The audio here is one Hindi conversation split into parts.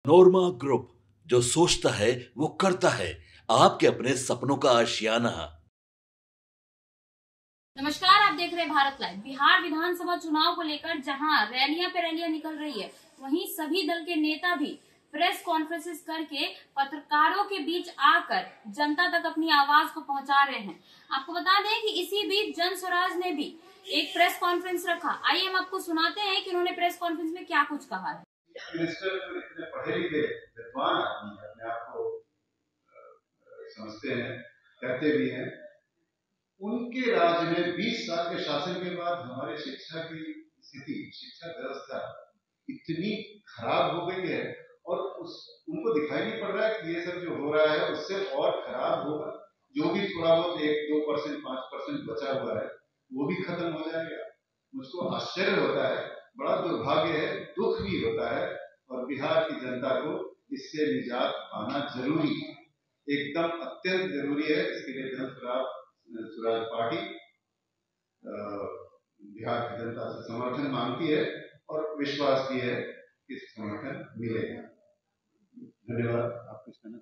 नोरमा ग्रुप, जो सोचता है वो करता है। आपके अपने सपनों का आशियाना। नमस्कार, आप देख रहे हैं भारत लाइव। बिहार विधानसभा चुनाव को लेकर जहां रैलियां पे रैलियां निकल रही है, वहीं सभी दल के नेता भी प्रेस कॉन्फ्रेंसेस करके पत्रकारों के बीच आकर जनता तक अपनी आवाज को पहुंचा रहे हैं। आपको बता दें कि इसी बीच जन स्वराज ने भी एक प्रेस कॉन्फ्रेंस रखा। आइए हम आपको सुनाते हैं कि उन्होंने प्रेस कॉन्फ्रेंस में क्या कुछ कहा है। मिनिस्टर इतने पढ़े लिखे विद्वान आदमी है, अपने आप को समझते हैं, कहते भी हैं। उनके राज्य में 20 साल के शासन के बाद हमारे शिक्षा की स्थिति, शिक्षा व्यवस्था इतनी खराब हो गई है और उनको दिखाई नहीं पड़ रहा है कि ये सब जो हो रहा है उससे और खराब होगा। जो भी थोड़ा बहुत 1-2%, 5% बचा हुआ है वो भी खत्म हो जाएगा। मुझको आश्चर्य होता है, बड़ा दुर्भाग्य है, दुख भी होता है। और बिहार की जनता को इससे निजात पाना जरूरी है, एकदम अत्यंत जरूरी है। इसके लिए जन स्वराज पार्टी बिहार की जनता से समर्थन मांगती है और विश्वास भी है कि समर्थन मिलेगा। धन्यवाद। आप कुछ कहना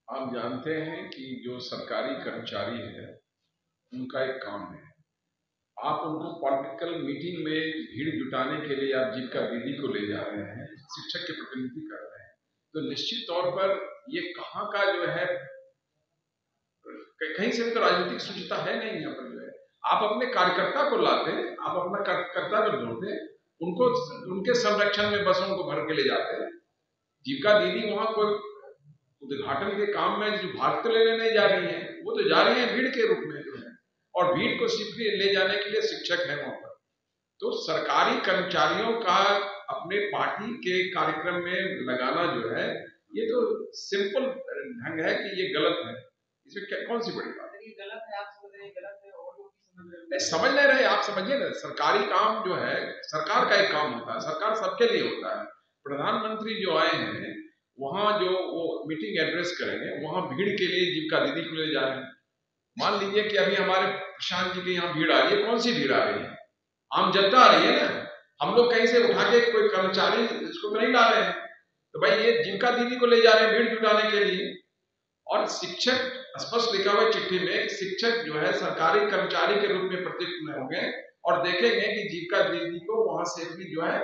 आप जानते हैं कि जो सरकारी कर्मचारी है उनका एक काम है, आप उनको पॉलिटिकल मीटिंग में भीड़ जुटाने के लिए आप जिनका दीदी को ले जा रहे हैं, शिक्षक के प्रतिनिधि कर रहे हैं, तो निश्चित तौर पर ये कहाँ का जो है, कहीं से भी तो राजनीतिक सूचिता है नहीं। यहाँ पर जो है आप अपने कार्यकर्ता को लाते, आप अपना कर्तव्य ढूंढते, उनको उनके संरक्षण में बसों को भर के ले जाते हैं। जीविका दीदी वहां कोई उद्घाटन के काम में जो भाग तो लेने नहीं जा रही है, वो तो जा रही है भीड़ के रूप में जो है, और भीड़ को सिर्फ ले जाने के लिए शिक्षक है वहां पर। तो सरकारी कर्मचारियों का अपने पार्टी के कार्यक्रम में लगाना जो है, ये तो सिंपल ढंग है कि ये गलत है। इसमें कौन सी बड़ी बात है? गलत है, आप समझ रहे हैं गलत है, और लोग समझ नहीं रहे। आप समझिए ना, सरकारी काम जो है सरकार का एक काम होता है, सरकार सबके लिए होता है। प्रधानमंत्री जो आए हैं वहां जो वो मीटिंग एड्रेस करेंगे, वहां भीड़ के लिए जीविका दीदी को ले जा रहे हैं। मान लीजिए कि अभी हमारे प्रशांत जी के यहाँ भीड़ आ रही है, कौन सी भीड़ आ रही है? आम जनता आ रही है ना। हम लोग कहीं से उठा के कोई कर्मचारी इसको तो नहीं ला रहे हैं। तो भाई ये जीविका दीदी को ले जा रहे हैं भीड़ जुटाने के लिए। और शिक्षक, स्पष्ट लिखा हुआ चिट्ठी में, शिक्षक जो है सरकारी कर्मचारी के रूप में प्रतिष्ठित में होंगे और देखेंगे कि जीविका दीदी को वहां से भी जो है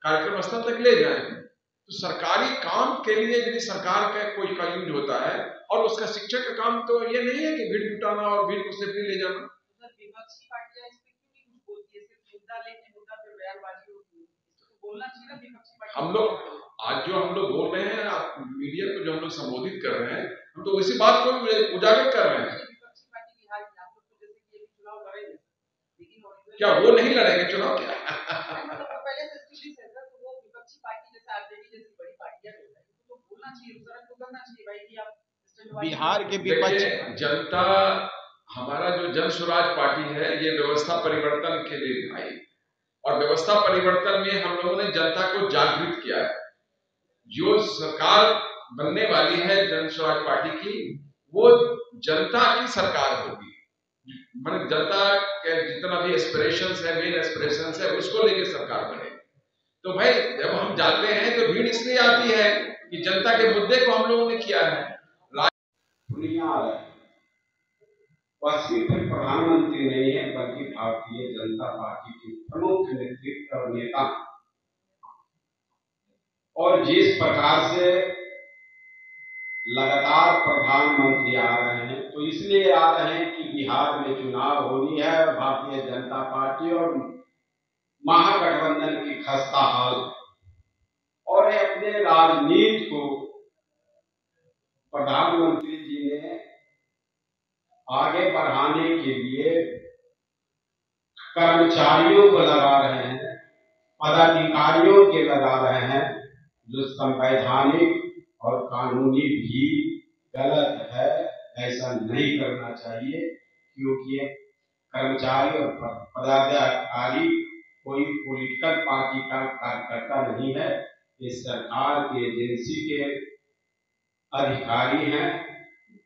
कार्यक्रम स्थल तक ले जाएंगे। तो सरकारी काम के लिए यदि सरकार का कोई का यूज होता है, और उसका शिक्षक का काम तो ये नहीं है कि भीड़ जुटाना और भीड़ को सिर्फ ले जाना। हम लोग आज जो हम लोग बोल रहे हैं, आप मीडिया को जो हम लोग संबोधित कर रहे हैं, हम तो उसी बात को उजागर कर रहे हैं। क्या वो नहीं लड़ेंगे चुनाव? क्या बिहार के विपक्ष जनता, हमारा जो जन स्वराज पार्टी है, ये व्यवस्था परिवर्तन के लिए आई, और व्यवस्था परिवर्तन में हम लोगों ने जनता को जागृत किया है। जो सरकार बनने वाली है जन स्वराज पार्टी की, वो जनता की सरकार होगी। मतलब जनता के जितना भी एस्पिरेशंस है, मेन एस्पिरेशंस है, उसको लेके सरकार बनेगी। तो भाई जब हम जाते हैं तो भीड़ इसलिए आती है कि जनता के मुद्दे को हम लोगों ने किया है। वह सिर्फ प्रधानमंत्री नहीं है, बल्कि भारतीय जनता पार्टी के प्रमुख नेतृत्व और नेता। और जिस प्रकार से लगातार प्रधानमंत्री आ रहे हैं, तो इसलिए आ रहे हैं कि बिहार में चुनाव होनी है और भारतीय जनता पार्टी और महागठबंधन की खस्ता हाल, और अपने राजनीति को प्रधानमंत्री जी ने आगे बढ़ाने के लिए कर्मचारियों को लगा रहे हैं, पदाधिकारियों के लगा रहे हैं, जो संवैधानिक और कानूनी भी गलत है। ऐसा नहीं करना चाहिए, क्योंकि ये कर्मचारी और पदाधिकारी कोई पॉलिटिकल पार्टी का कार्यकर्ता नहीं है। इस सरकार की एजेंसी के अधिकारी हैं,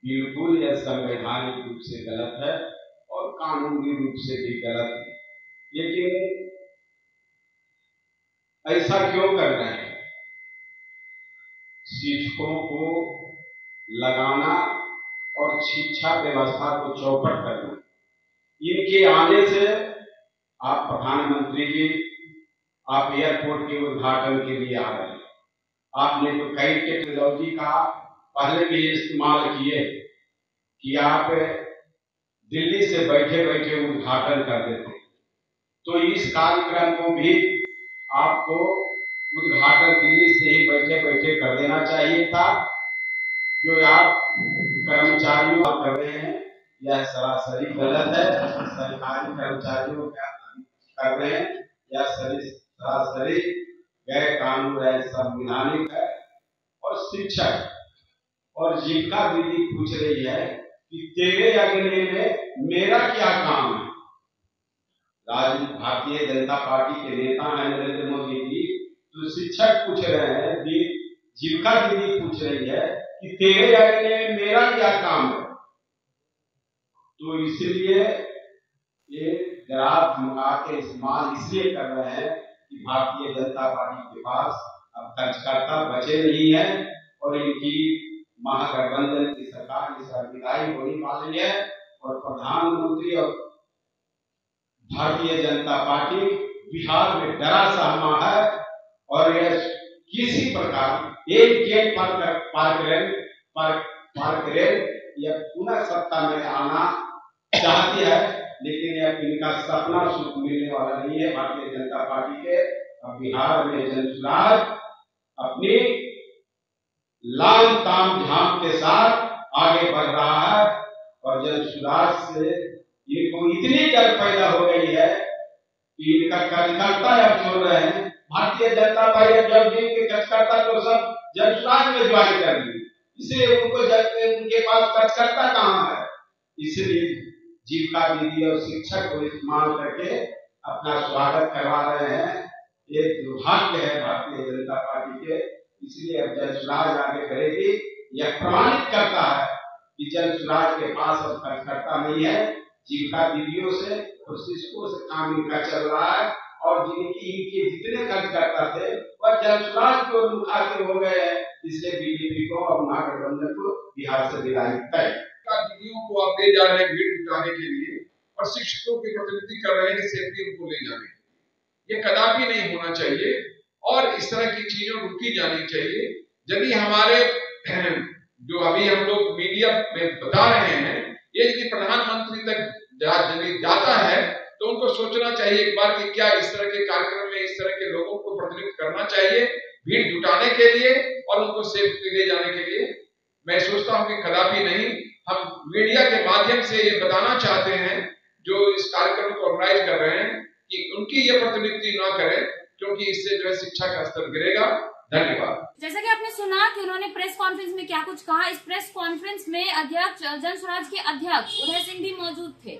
बिल्कुल यह संवैधानिक रूप से गलत है और कानूनी रूप से भी गलत है। लेकिन ऐसा क्यों कर रहे हैं? शिक्षकों को लगाना और शिक्षा व्यवस्था को चौपट करना। इनके आने से आप प्रधानमंत्री जी, आप एयरपोर्ट के उद्घाटन के लिए आ रहे हैं। आपने तो कई टेक्नोलॉजी का पहले भी इस्तेमाल किए कि आप दिल्ली से बैठे बैठे उद्घाटन कर देते। तो इस कार्यक्रम को भी आपको उद्घाटन दिल्ली से ही बैठे बैठे कर देना चाहिए था। जो आप कर्मचारियों कर रहे हैं यह सरासरी गलत है। सरकारी कर्मचारियों क्या कर रहे हैं यह सरासरी गैर कानूनी संवैधानिक है। और शिक्षक और जीविका दीदी पूछ रही है कि तेरे अगले में मेरा क्या काम है। भारतीय जनता पार्टी के नेता हैं नरेंद्र मोदी जी, तो शिक्षक पूछ रहे हैं, जीविका दीदी पूछ रही है कि तेरे अगले में मेरा क्या काम है। तो इसलिए ये जवाब धमका के इस्तेमाल इसलिए कर रहे हैं कि भारतीय जनता पार्टी के पास अब कार्यकर्ता बचे नहीं है और इनकी महागठबंधन की सरकार इस बार विदाई होने वाली है और प्रधानमंत्री और भारतीय जनता पार्टी बिहार में डरा सहमा है और यह किसी प्रकार एक गेट पार करें यह पुनः सत्ता में आना चाहती है। लेकिन यह इनका सपना सुख मिलने वाला नहीं है भारतीय जनता पार्टी के। अब बिहार में जनसुराज अपनी लाम ताम झाम के साथ आगे बढ़ रहा है और जनसुराज से इनको इतनी डर पैदा हो गई है कि इनका कार्यकर्ता अब छोड़ रहे हैं। भारतीय जनता पार्टी जब के कार्यकर्ता को सब जनसुराज में ज्वाइन कर ली, इसलिए उनके पास कार्यकर्ता कहाँ है। इसलिए जीविका दीदी और शिक्षक को इस्तेमाल करके अपना स्वागत करवा रहे हैं। ये दुर्भाग्य है भारतीय जनता पार्टी के। इसलिए अब जनसुराज आगे करेगी। यह प्रमाणित करता है कि जनसुराज के पास अब कार्यकर्ता नहीं है। जीविका दीदियों से और शिक्षकों से काम इनका चल रहा है और इनके जितने कार्यकर्ता थे वह जनसुराज को मुखातिब हो गए हैं। इसलिए बीजेपी को और महागठबंधन को बिहार से विदाई तय। दीदियों को आप ले जा रहे हैं भीड़ जुटाने के लिए और शिक्षकों की प्रतिनिधि कर रहे हैं कि सेफ्टी उनको ले जाने के लिए। ये कदापि नहीं होना चाहिए और इस तरह की चीजों रुकी जानी चाहिए। यदि हमारे जो अभी हम लोग मीडिया में बता रहे हैं ये यदि प्रधानमंत्री तक जाता है तो उनको सोचना चाहिए एक बार कि क्या इस तरह के कार्यक्रम में इस तरह के लोगों को प्रतिनिधित्व करना चाहिए भीड़ जुटाने के लिए और उनको सेफ्टी ले जाने के लिए। मैं सोचता हूं कि कदापि नहीं। हम मीडिया के माध्यम से ये बताना चाहते हैं जो इस कार्यक्रम को ऑर्गेनाइज कर रहे हैं कि उनकी ये प्रतिनिधि ना करें क्योंकि इससे जो है शिक्षा का स्तर गिरेगा। धन्यवाद। जैसा कि आपने सुना कि उन्होंने प्रेस कॉन्फ्रेंस में क्या कुछ कहा। इस प्रेस कॉन्फ्रेंस में अध्यक्ष जनसुराज के अध्यक्ष उदय सिंह भी मौजूद थे।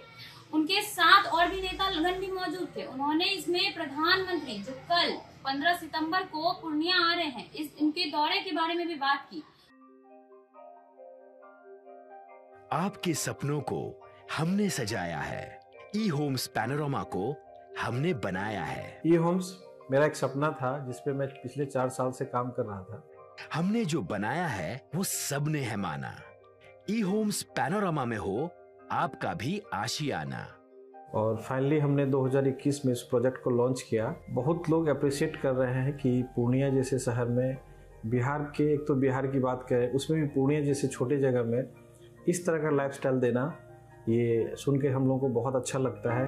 उनके साथ और भी नेता लगन भी मौजूद थे। उन्होंने इसमें प्रधानमंत्री जो कल 15 सितंबर को पूर्णिया आ रहे हैं इनके दौरे के बारे में भी बात की। आपके सपनों को हमने सजाया है। ई होम्स पैनोरमा को हमने बनाया है। ई होम्स मेरा एक सपना था जिसपे मैं पिछले 4 साल से काम कर रहा था। हमने जो बनाया है वो सबने है माना। ई होम्स पैनोरमा में हो आपका भी आशियाना। और फाइनली हमने 2021 में इस प्रोजेक्ट को लॉन्च किया। बहुत लोग अप्रिशिएट कर रहे हैं कि पूर्णिया जैसे शहर में बिहार के, एक तो बिहार की बात करें उसमें भी पूर्णिया जैसे छोटे जगह में इस तरह का लाइफस्टाइल देना, ये सुन के हम लोगों को बहुत अच्छा लगता है।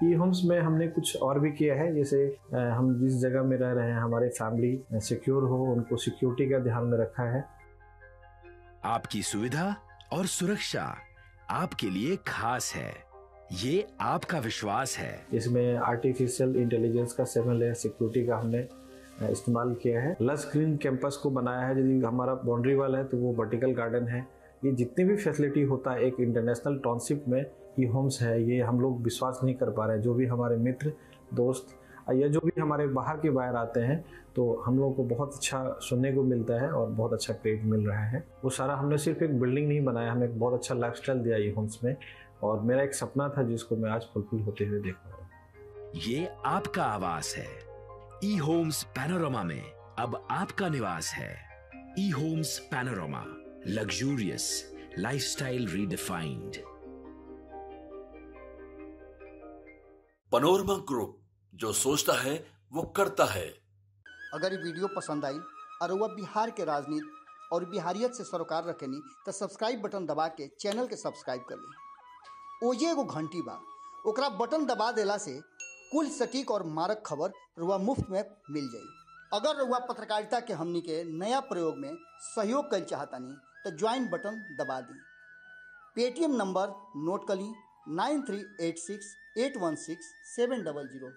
ई होम्स में हमने कुछ और भी किया है, जैसे हम जिस जगह में रह रहे हैं हमारे फैमिली सिक्योर हो, उनको सिक्योरिटी का ध्यान में रखा है। आपकी सुविधा और सुरक्षा आपके लिए खास है, ये आपका विश्वास है। इसमें आर्टिफिशियल इंटेलिजेंस का 7 लेयर सिक्योरिटी का हमने इस्तेमाल किया है। लस ग्रीन कैंपस को बनाया है। यदि हमारा बाउंड्री वाल है तो वो वर्टिकल गार्डन है। ये जितनी भी फैसिलिटी होता है एक इंटरनेशनल टाउनशिप में ई होम्स है, ये हम लोग विश्वास नहीं कर पा रहे हैं। जो भी हमारे मित्र दोस्त या जो भी हमारे बाहर के बायर आते हैं तो हम लोगों को बहुत अच्छा सुनने को मिलता है और बहुत अच्छा क्रेडिट मिल रहा है। वो सारा हमने सिर्फ एक बिल्डिंग नहीं बनाया, हमें एक बहुत अच्छा लाइफस्टाइल दिया ई होम्स में, और मेरा एक सपना था जिसको मैं आज फुलफिल होते हुए देख रहा हूँ। ये आपका आवास है। ई होम्स पैनोरमा में अब आपका निवास है। E Homes Panorama, luxurious lifestyle redefined. Panorama group, जो सोचता है वो करता है। अगर ये वीडियो पसंद आई और वह बिहार के राजनीति और बिहारियत से सरोकार रखेनी तो सब्सक्राइब बटन दबा के चैनल के सब्सक्राइब कर ली। ओजे एगो घंटी बा, ओकरा बटन दबा देला से कुल सटीक और मारक खबर रुआ मुफ्त में मिल जाई। अगर रुआ पत्रकारिता के हमनी के नया प्रयोग में सहयोग कर चाहतानी तो ज्वाइन बटन दबा दी। पेटीएम नंबर नोट कर ली 9386816700।